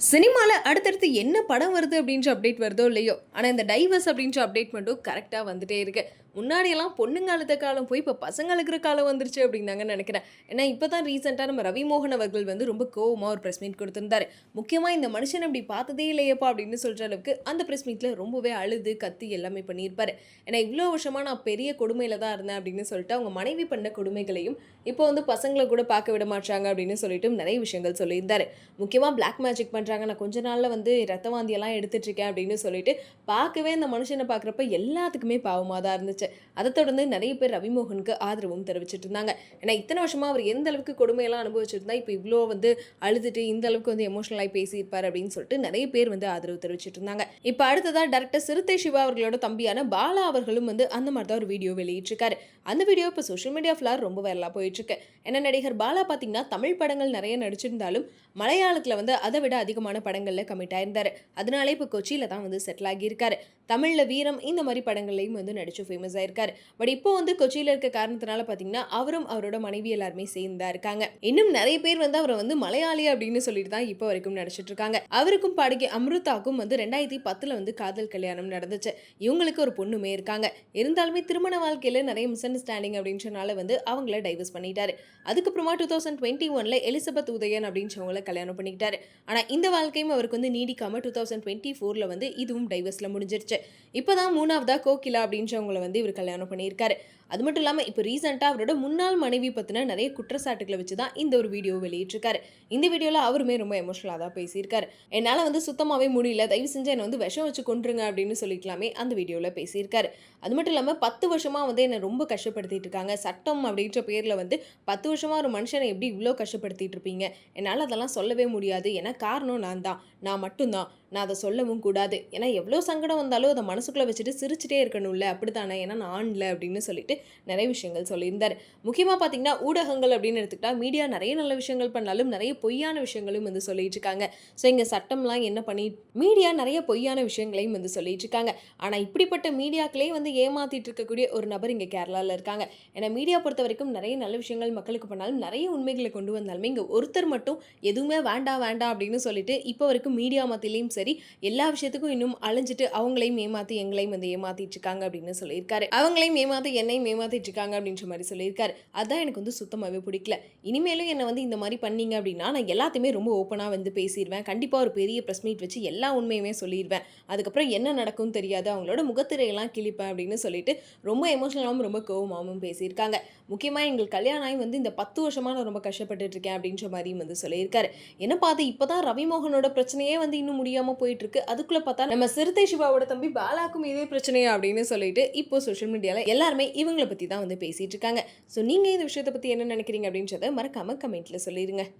சினிமால அடுத்தடுத்து என்ன படம் வருது அப்படின்ற அப்டேட் வருதோ இல்லையோ, ஆனா இந்த டைவர்ஸ் அப்படின்ற அப்டேட் மட்டும் கரெக்ட்டா வந்துட்டே இருக்கு. முன்னாடியெல்லாம் பொண்ணுங்க அழுத காலம் போய் இப்ப பசங்க அழுகுற காலம் வந்துருச்சு அப்படின்னு தாங்க நெனைக்கிறேன். ஏன்னா இப்ப தான் ரீசென்ட்டா நம்ம ரவி மோகன் அவர்கள் வந்து ரொம்ப கோவமா ஒரு பிரஸ் மீட் குடுத்திருந்தாரு. முக்கியமா இந்த மனுஷன இப்படி பார்த்ததே இல்லையேப்பா அப்படின்னு சொல்ற அளவுக்கு அந்த பிரஸ் மீட்ல ரொம்பவே அழுது, கத்தி எல்லாமே பண்ணியிருப்பாரு. ஏன்னா இவ்ளோ வருஷமா நான் பெரிய கொடுமையில தான் இருந்தேன் அப்படின்னு சொல்லிட்டு அவங்க மனைவி பண்ண கொடுமைகளையும், இப்போ வந்து பசங்கள கூட பார்க்க விட மாட்றாங்க அப்படின்னு சொல்லிட்டு நெறைய விஷயங்கள் சொல்லியிருந்தாரு. முக்கியமா பிளாக் மேஜிக் பண்றாங்க. நான் கொஞ்ச நாள்ல வந்து ரத்த வாந்தியெல்லாம் எடுத்துட்டு இருக்கேன் அப்படின்னு சொல்லிட்டு, பார்க்கவே அந்த மனுஷன பார்க்குறப்ப எல்லாத்துக்குமே பாவமா தான் இருந்துச்சு. அத தொடர்ந்து நெறைய பேர் ரவிமோகனுக்கு ஆதரவும் தெரிவிச்சுட்டு இருந்தாங்க. ஏன்னா இத்தன வருஷமா அவர் எந்த அளவுக்கு கொடுமையெல்லாம் அனுபவிச்சிருந்தா, இப்ப இவ்ளோ வந்து அழுதுட்டு இந்த அளவுக்கு வந்து எமோஷனல் ஆயி பேசியிருப்பாரு அப்படின்னு சொல்லிட்டு நெறைய பேர் வந்து ஆதரவு தெரிவிச்சுட்டு இருந்தாங்க. இப்ப அடுத்ததா டைரக்டர் சிறுத்தை சிவா அவர்களோட தம்பியான பாலா அவர்களும் வந்து அந்த மாரி தான் ஒரு வீடியோ வெளியிட்டிருக்காரு. அந்த வீடியோ இப்ப சோஷியல் மீடியா ஃபுல்லா ரொம்ப வைரலா போயிட்டு இருக்கு. ஏன்னா நடிகர் பாலா பார்த்தீங்கன்னா, தமிழ் படங்கள் நெறைய நடிச்சிருந்தாலும், மலையாளத்துல வந்து அத விட அதிகமான படங்கள்ல கமிட் ஆயிருந்தாரு. அதனாலே இப்ப கொச்சியில தான் வந்து செட்டில் ஆகியிருக்காரு. தமிழ்ல வீரம் இந்த மாரி படங்கள்லயும் வந்து நடிச்சு ஃபேமஸ் ஆயிருக்காரு. பட் இப்போ வந்து கொச்சியில இருக்க காரணத்தினால பார்த்தீங்கன்னா, அவரும் அவரோட மனைவி எல்லாருமே சேர்ந்து தான் இருக்காங்க. இன்னும் நெறைய பேர் வந்து அவர வந்து மலையாளி அப்படின்னு சொல்லிட்டு தான் இப்போ வரைக்கும் நடிச்சிட்டு இருக்காங்க. அவருக்கும் பாடகி அம்ருதாக்கும் வந்து 2010ல வந்து காதல் கல்யாணம் நடந்துச்சு. இவங்களுக்கு ஒரு பொண்ணுமே இருக்காங்க. இருந்தாலுமே திருமண வாழ்க்கையில நெறைய மிஸ் அண்டர்ஸ்டாண்டிங் அப்படின்றனால வந்து அவங்கள டைவர்ஸ் பண்ணிட்டாரு. அதுக்கப்புறமா 2021ல எலிசபெத் உதயன் அப்படின்றவங்கள கல்யாணம் பண்ணிக்கிட்டாரு. ஆனா இந்த வாழ்க்கையும் அவருக்கு வந்து நீடிக்காம 2024ல வந்து இதுவும் டைவர்ஸ்ல முடிஞ்சிருச்சு. இப்பதான் 3வதா கோகிலா அப்படின்றவங்கள வந்து இவர் கல்யாணம் பண்ணியிருக்காரு. அது மட்டும் இல்லாம இப்ப ரீசென்ட்டா அவரோட முன்னாள் மனைவி பத்தின நிறைய குற்றச்சாட்டுகள வச்சு தான் இந்த ஒரு வீடியோ வெளியிட்டிருக்காரு. இந்த வீடியோல அவருமே ரொம்ப எமோஷனலா தான் பேசியிருக்காரு. என்னால வந்து சுத்தமாவே முடியல. தயவு செஞ்சு என்ன வந்து விஷம் வச்சு கொன்றுங்க அப்படின்னு சொல்லிக்கலாமே அந்த வீடியோல பேசியிருக்காரு. அது மட்டும் இல்லாம 10 வருஷமா வந்து என்ன ரொம்ப கஷ்டப்படுத்திட்டு இருக்காங்க. சட்டம் அப்படின்ற பேர்ல வந்து 10 வருஷமா ஒரு மனுஷனை எப்படி இவ்ளோ கஷ்டப்படுத்திட்டு இருப்பீங்க? என்னால அதெல்லாம் சொல்லவே முடியாது. ஏன்னா காரணம் நான் தான். நான் மட்டும் தான். நான் அத சொல்லவும் கூடாது. ஏன்னா எவ்ளோ சங்கடம் வந்தாலும் அத மனசுக்குள்ள வச்சுட்டு சிரிச்சுட்டே இருக்கணும்ல. அப்படித்தானே? ஏன்னா நான் ஆண்ல அப்படின்னு சொல்லிட்டு நிறைய விஷயங்கள் சொல்லியிருந்தாரு. முக்கியமா பார்த்தீங்கன்னா, ஊடகங்கள் அப்படின்னு எடுத்துக்கிட்டா, மீடியா நிறைய நல்ல விஷயங்கள் பண்ணாலும், நிறைய பொய்யான விஷயங்களும் வந்து சொல்லிட்டு இருக்காங்க. ஸோ இங்க சட்டம்லாம் என்ன பண்ணி மீடியா நிறைய பொய்யான விஷயங்களையும் வந்து சொல்லிட்டு இருக்காங்க. ஆனா இப்படிப்பட்ட மீடியாக்களே வந்து ஏமாத்திட்டு இருக்கக்கூடிய ஒரு நபர் இங்க கேரளால இருக்காங்க. ஏன்னா மீடியா பொறுத்தவரைக்கும் நிறைய நல்ல விஷயங்கள் மக்களுக்கு பண்ணாலும், நிறைய உண்மைகள கொண்டு வந்தாலுமே, இங்க ஒருத்தர் மட்டும் எதுவுமே வேண்டாம், வேண்டாம் அப்படின்னு சொல்லிட்டு, இப்போ வரைக்கும் மீடியா மத்தியிலயும் சரி, எல்லா விஷயத்துக்கும் இன்னும் அலைஞ்சிட்டு அவங்களையும் ஏமாத்தி, எங்களையும் வந்து ஏமாத்திட்டு இருக்காங்க அப்படின்னு சொல்லியிருக்காரு. அவங்களையும் ஏமாத்தி, என்னையும் ஏமாத்திட்டு இருக்காங்க அப்படின்ற மாரி சொல்லியிருக்காரு. அதான் எனக்கு வந்து சுத்தமாவே பிடிக்கல. இனிமேலும் என்ன வந்து இந்த மாரி பண்ணீங்க அப்படின்னா, நான் எல்லாத்தையுமே ரொம்ப ஓப்பனா வந்து பேசிருவேன். கண்டிப்பா ஒரு பெரிய பிரஸ் மீட் வச்சு எல்லா உண்மையுமே சொல்லிருவேன். அதுக்கப்புறம் என்ன நடக்கும்னு தெரியாது. அவங்களோட முகத்திரையெல்லாம் கிழிப்பேன் அப்படின்னு சொல்லிட்டு, ரொம்ப எமோஷனலாவும், ரொம்ப கோவமாவும் பேசியிருக்காங்க. முக்கியமா எங்கள் கல்யாணம் ஆகி வந்து இந்த 10 வருஷமா நான் ரொம்ப கஷ்டப்பட்டுட்டு இருக்கேன் அப்படின்ற மாரியும் வந்து சொல்லியிருக்காரு. என்னப்பா அது இப்பதான் ரவிமோகனோட பிரச்சனையே வந்து இன்னும் முடியாம போயிட்டு இருக்கு. அதுக்குள்ள பார்த்தா நம்ம சிறுத்தை சிவாவோட தம்பி பாலாக்கும் இதே பிரச்சனையா அப்படின்னு சொல்லிட்டு இப்போ சோஷியல் மீடியால எல்லாருமே இவங்கள பத்தி தான் வந்து பேசிட்டு இருக்காங்க. ஸோ நீங்க இந்த விஷயத்த பத்தி என்ன நினைக்கிறீங்க அப்படின்றத மறக்காம கமெண்ட்ல சொல்லிருங்க.